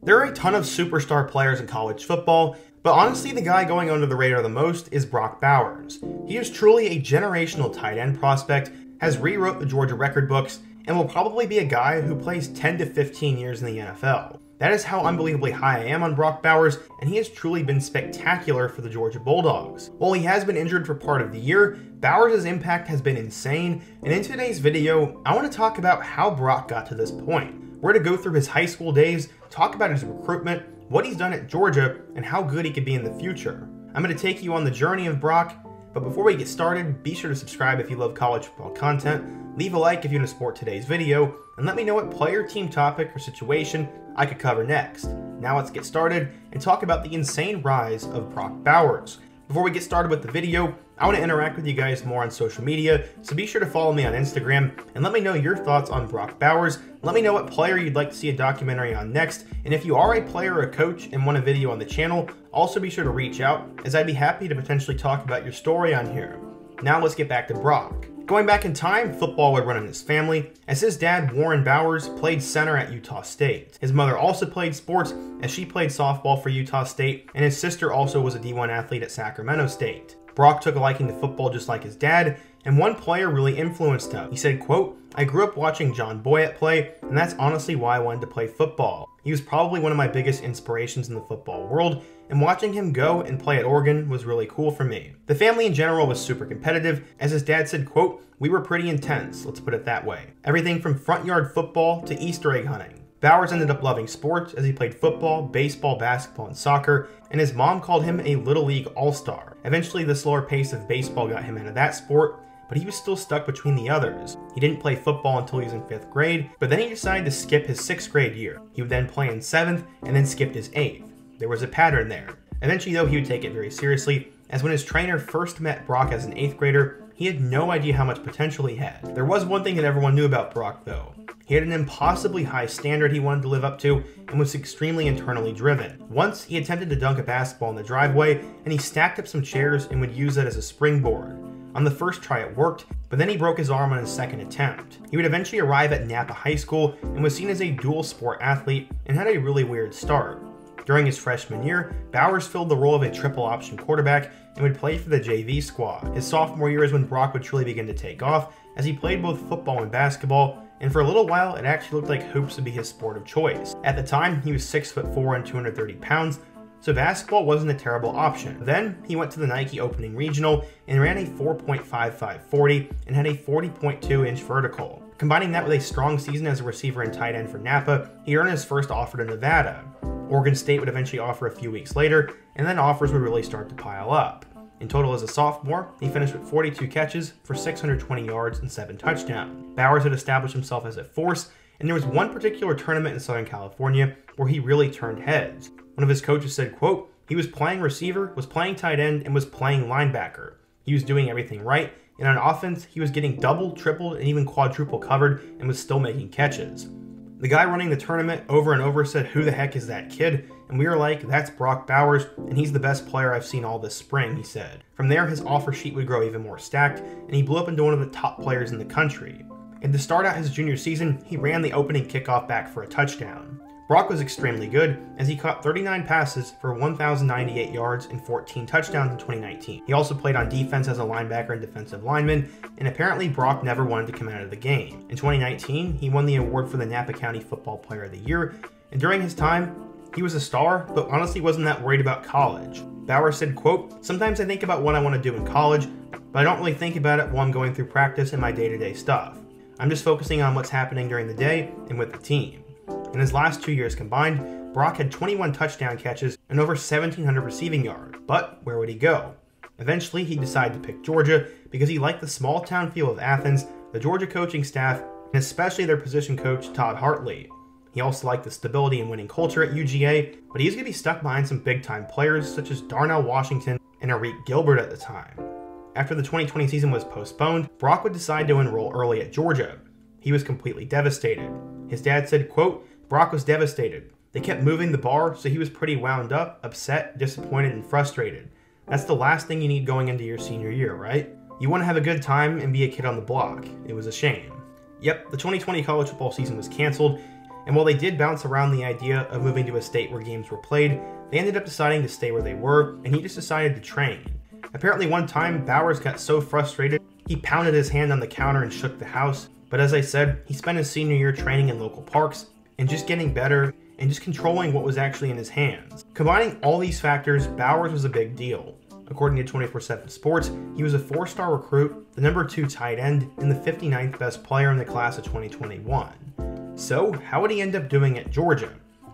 There are a ton of superstar players in college football, but honestly the guy going under the radar the most is Brock Bowers. He is truly a generational tight end prospect, has rewrote the Georgia record books, and will probably be a guy who plays 10 to 15 years in the NFL. That is how unbelievably high I am on Brock Bowers, and he has truly been spectacular for the Georgia Bulldogs. While he has been injured for part of the year, Bowers' impact has been insane, and in today's video, I want to talk about how Brock got to this point. We're going to go through his high school days, talk about his recruitment, what he's done at Georgia, and how good he could be in the future. I'm going to take you on the journey of Brock, but before we get started, be sure to subscribe if you love college football content, leave a like if you want to support today's video, and let me know what player, team topic, or situation I could cover next. Now let's get started and talk about the insane rise of Brock Bowers. Before we get started with the video, I want to interact with you guys more on social media, so be sure to follow me on Instagram and let me know your thoughts on Brock Bowers. Let me know what player you'd like to see a documentary on next, and if you are a player or a coach and want a video on the channel, also be sure to reach out, as I'd be happy to potentially talk about your story on here. Now let's get back to Brock. Going back in time, football would run in his family, as his dad, Warren Bowers, played center at Utah State. His mother also played sports, as she played softball for Utah State, and his sister also was a D1 athlete at Sacramento State. Brock took a liking to football just like his dad, and one player really influenced him. He said, quote, "I grew up watching John Boyett play, and that's honestly why I wanted to play football. He was probably one of my biggest inspirations in the football world, and watching him go and play at Oregon was really cool for me." The family in general was super competitive, as his dad said, quote, "We were pretty intense, let's put it that way. Everything from front yard football to Easter egg hunting." Bowers ended up loving sports as he played football, baseball, basketball, and soccer, and his mom called him a Little League All-Star. Eventually, the slower pace of baseball got him into that sport, but he was still stuck between the others. He didn't play football until he was in 5th grade, but then he decided to skip his 6th grade year. He would then play in 7th, and then skipped his 8th. There was a pattern there. Eventually, though, he would take it very seriously, as when his trainer first met Brock as an 8th grader, he had no idea how much potential he had. There was one thing that everyone knew about Brock, though. He had an impossibly high standard he wanted to live up to, and was extremely internally driven. Once, he attempted to dunk a basketball in the driveway, and he stacked up some chairs and would use that as a springboard. On the first try it worked, but then he broke his arm on his second attempt. He would eventually arrive at Napa High School, and was seen as a dual sport athlete, and had a really weird start. During his freshman year, Bowers filled the role of a triple option quarterback and would play for the JV squad. His sophomore year is when Brock would truly begin to take off, as he played both football and basketball, and for a little while it actually looked like hoops would be his sport of choice. At the time, he was 6'4" and 230 pounds, so basketball wasn't a terrible option. Then, he went to the Nike opening regional and ran a 4.55 40 and had a 40.2-inch vertical. Combining that with a strong season as a receiver and tight end for Napa, he earned his first offer to Nevada. Oregon State would eventually offer a few weeks later, and then offers would really start to pile up. In total as a sophomore, he finished with 42 catches for 620 yards and 7 touchdowns. Bowers had established himself as a force, and there was one particular tournament in Southern California where he really turned heads. One of his coaches said, quote, "He was playing receiver, was playing tight end, and was playing linebacker. He was doing everything right, and on offense, he was getting double, tripled, and even quadruple covered, and was still making catches." The guy running the tournament over and over said, "Who the heck is that kid?" And we were like, "That's Brock Bowers, and he's the best player I've seen all this spring," he said. From there, his offer sheet would grow even more stacked, and he blew up into one of the top players in the country. And to start out his junior season, he ran the opening kickoff back for a touchdown. Brock was extremely good, as he caught 39 passes for 1,098 yards and 14 touchdowns in 2019. He also played on defense as a linebacker and defensive lineman, and apparently Brock never wanted to come out of the game. In 2019, he won the award for the Napa County Football Player of the Year, and during his time, he was a star, but honestly wasn't that worried about college. Bowers said, quote, "Sometimes I think about what I want to do in college, but I don't really think about it while I'm going through practice and my day-to-day stuff. I'm just focusing on what's happening during the day and with the team." In his last 2 years combined, Brock had 21 touchdown catches and over 1,700 receiving yards. But where would he go? Eventually, he decided to pick Georgia because he liked the small town feel of Athens, the Georgia coaching staff, and especially their position coach, Todd Hartley. He also liked the stability and winning culture at UGA, but he was going to be stuck behind some big-time players such as Darnell Washington and Arik Gilbert at the time. After the 2020 season was postponed, Brock would decide to enroll early at Georgia. He was completely devastated. His dad said, quote, "Brock was devastated. They kept moving the bar, so he was pretty wound up, upset, disappointed, and frustrated. That's the last thing you need going into your senior year, right? You want to have a good time and be a kid on the block. It was a shame." Yep, the 2020 college football season was canceled, and while they did bounce around the idea of moving to a state where games were played, they ended up deciding to stay where they were, and he just decided to train. Apparently one time, Bowers got so frustrated, he pounded his hand on the counter and shook the house, but as I said, he spent his senior year training in local parks, and just getting better, and just controlling what was actually in his hands. Combining all these factors, Bowers was a big deal. According to 24/7 Sports, he was a 4-star recruit, the number 2 tight end, and the 59th best player in the class of 2021. So, how would he end up doing at Georgia?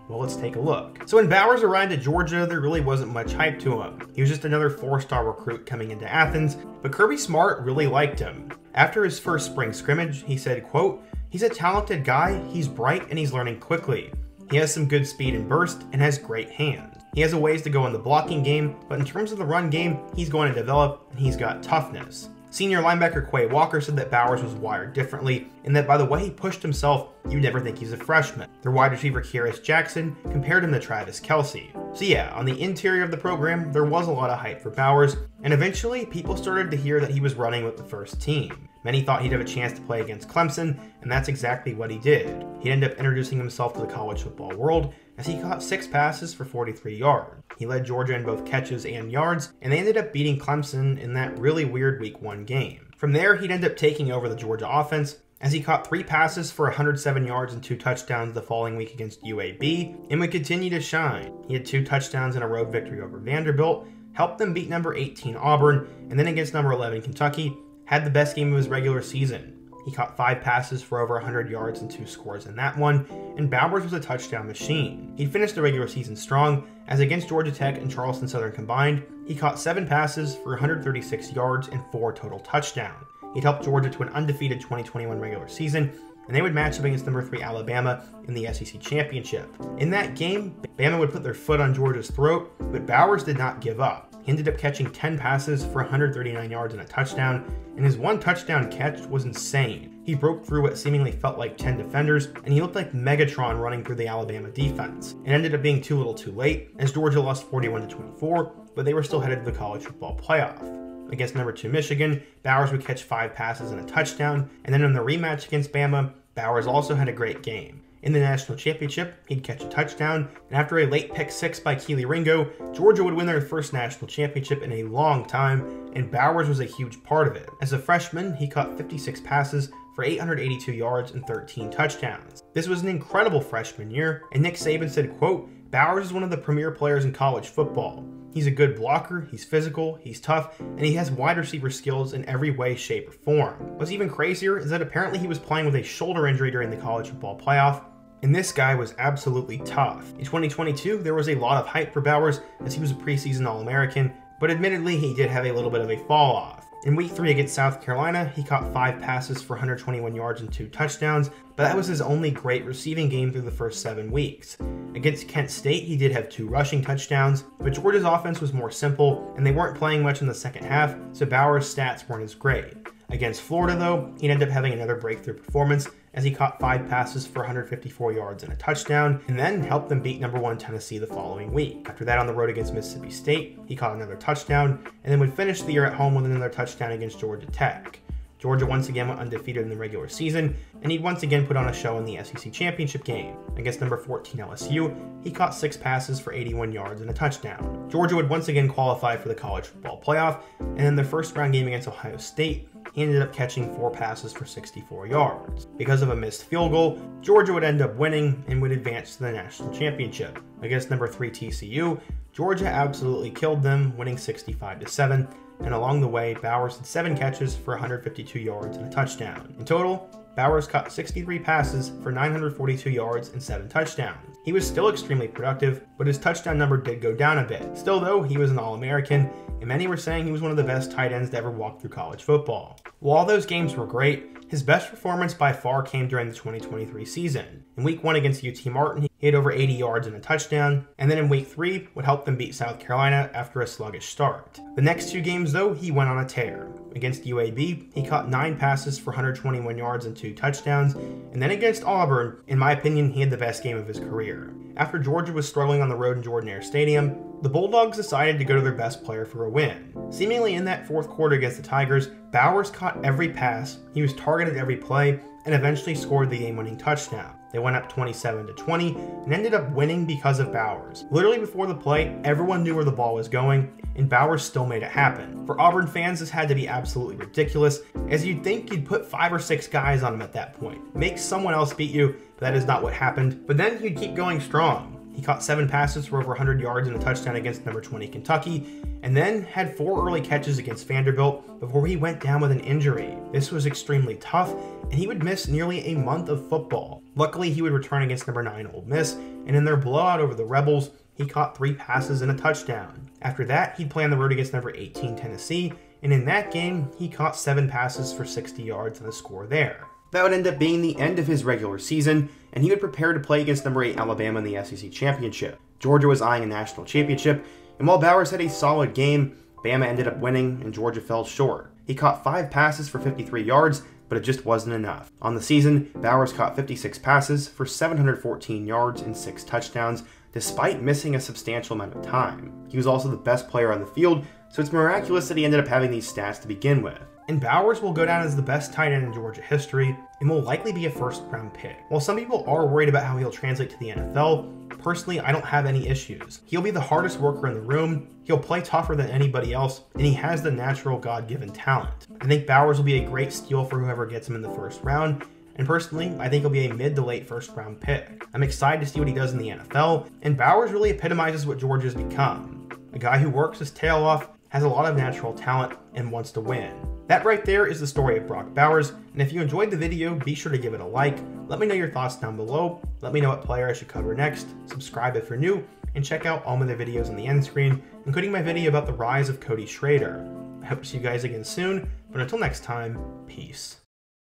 Well, let's take a look. So when Bowers arrived at Georgia, there really wasn't much hype to him. He was just another 4-star recruit coming into Athens, but Kirby Smart really liked him. After his first spring scrimmage, he said, quote, "He's a talented guy, he's bright, and he's learning quickly. He has some good speed and burst, and has great hands. He has a ways to go in the blocking game, but in terms of the run game, he's going to develop, and he's got toughness." Senior linebacker Quay Walker said that Bowers was wired differently, and that by the way he pushed himself, you'd never think he's a freshman. Their wide receiver Kearis Jackson compared him to Travis Kelce. So yeah, on the interior of the program, there was a lot of hype for Bowers, and eventually people started to hear that he was running with the first team. Many thought he'd have a chance to play against Clemson, and that's exactly what he did. He ended up introducing himself to the college football world as he caught 6 passes for 43 yards. He led Georgia in both catches and yards, and they ended up beating Clemson in that really weird Week 1 game. From there, he'd end up taking over the Georgia offense as he caught 3 passes for 107 yards and 2 touchdowns the following week against UAB, and would continue to shine. He had 2 touchdowns in a road victory over Vanderbilt, helped them beat number 18 Auburn, and then against number 11 Kentucky, had the best game of his regular season. He caught 5 passes for over 100 yards and 2 scores in that one, and Bowers was a touchdown machine. He finished the regular season strong, as against Georgia Tech and Charleston Southern combined, he caught 7 passes for 136 yards and 4 total touchdowns. He'd helped Georgia to an undefeated 2021 regular season, and they would match up against number 3 Alabama in the SEC Championship. In that game, Bama would put their foot on Georgia's throat, but Bowers did not give up. He ended up catching 10 passes for 139 yards and a touchdown, and his 1 touchdown catch was insane. He broke through what seemingly felt like 10 defenders, and he looked like Megatron running through the Alabama defense. It ended up being too little too late, as Georgia lost 41-24, but they were still headed to the college football playoff. Against number 2 Michigan, Bowers would catch 5 passes and a touchdown, and then in the rematch against Bama, Bowers also had a great game. In the national championship, he'd catch a touchdown, and after a late pick 6 by Keely Ringo, Georgia would win their first national championship in a long time, and Bowers was a huge part of it. As a freshman, he caught 56 passes for 882 yards and 13 touchdowns. This was an incredible freshman year, and Nick Saban said, quote, "Bowers is one of the premier players in college football. He's a good blocker, he's physical, he's tough, and he has wide receiver skills in every way, shape, or form." What's even crazier is that apparently he was playing with a shoulder injury during the college football playoff, and this guy was absolutely tough. In 2022, there was a lot of hype for Bowers as he was a preseason All-American, but admittedly he did have a little bit of a fall off. In Week 3 against South Carolina, he caught 5 passes for 121 yards and 2 touchdowns, but that was his only great receiving game through the first 7 weeks. Against Kent State, he did have 2 rushing touchdowns, but Georgia's offense was more simple, and they weren't playing much in the second half, so Bowers' stats weren't as great. Against Florida, though, he'd end up having another breakthrough performance as he caught 5 passes for 154 yards and a touchdown, and then helped them beat number 1 Tennessee the following week. After that, on the road against Mississippi State, he caught another touchdown, and then would finish the year at home with another touchdown against Georgia Tech. Georgia once again went undefeated in the regular season, and he'd once again put on a show in the SEC Championship game. Against number 14 LSU, he caught 6 passes for 81 yards and a touchdown. Georgia would once again qualify for the college football playoff, and in their first round game against Ohio State, he ended up catching 4 passes for 64 yards. Because of a missed field goal, Georgia would end up winning and would advance to the national championship. Against number 3 TCU, Georgia absolutely killed them, winning 65-7, and along the way, Bowers had 7 catches for 152 yards and a touchdown. In total, Bowers caught 63 passes for 942 yards and 7 touchdowns. He was still extremely productive, but his touchdown number did go down a bit. Still though, he was an All-American, and many were saying he was one of the best tight ends to ever walk through college football. While all those games were great, his best performance by far came during the 2023 season. In Week 1 against UT Martin, he had over 80 yards and a touchdown, and then in Week 3 would help them beat South Carolina after a sluggish start. The next 2 games though, he went on a tear. Against UAB, he caught 9 passes for 121 yards and 2 touchdowns, and then against Auburn, in my opinion, he had the best game of his career. After Georgia was struggling on the road in Jordan Air Stadium, the Bulldogs decided to go to their best player for a win. Seemingly in that 4th quarter against the Tigers, Bowers caught every pass, he was targeted every play, and eventually scored the game-winning touchdown. They went up 27-20 and ended up winning because of Bowers. Literally before the play, everyone knew where the ball was going, and Bowers still made it happen. For Auburn fans, this had to be absolutely ridiculous, as you'd think you'd put 5 or 6 guys on him at that point. Make someone else beat you, but that is not what happened. But then he'd keep going strong. He caught 7 passes for over 100 yards and a touchdown against number 20 Kentucky, and then had 4 early catches against Vanderbilt before he went down with an injury. This was extremely tough, and he would miss nearly a month of football. Luckily, he would return against number 9 Ole Miss, and in their blowout over the Rebels, he caught 3 passes and a touchdown. After that, he'd play on the road against number 18 Tennessee, and in that game, he caught 7 passes for 60 yards and a score there. That would end up being the end of his regular season, and he would prepare to play against number 8 Alabama in the SEC Championship. Georgia was eyeing a national championship, and while Bowers had a solid game, Bama ended up winning and Georgia fell short. He caught 5 passes for 53 yards, but it just wasn't enough. On the season, Bowers caught 56 passes for 714 yards and 6 touchdowns, despite missing a substantial amount of time. He was also the best player on the field, so it's miraculous that he ended up having these stats to begin with. And Bowers will go down as the best tight end in Georgia history and will likely be a first-round pick. While some people are worried about how he'll translate to the NFL, personally, I don't have any issues. He'll be the hardest worker in the room, he'll play tougher than anybody else, and he has the natural God-given talent. I think Bowers will be a great steal for whoever gets him in the first round, and personally, I think he'll be a mid to late first-round pick. I'm excited to see what he does in the NFL, and Bowers really epitomizes what Georgia's become. A guy who works his tail off, has a lot of natural talent, and wants to win. That right there is the story of Brock Bowers, and if you enjoyed the video, be sure to give it a like, let me know your thoughts down below, let me know what player I should cover next, subscribe if you're new, and check out all my other videos on the end screen, including my video about the rise of Cody Schrader. I hope to see you guys again soon, but until next time, peace.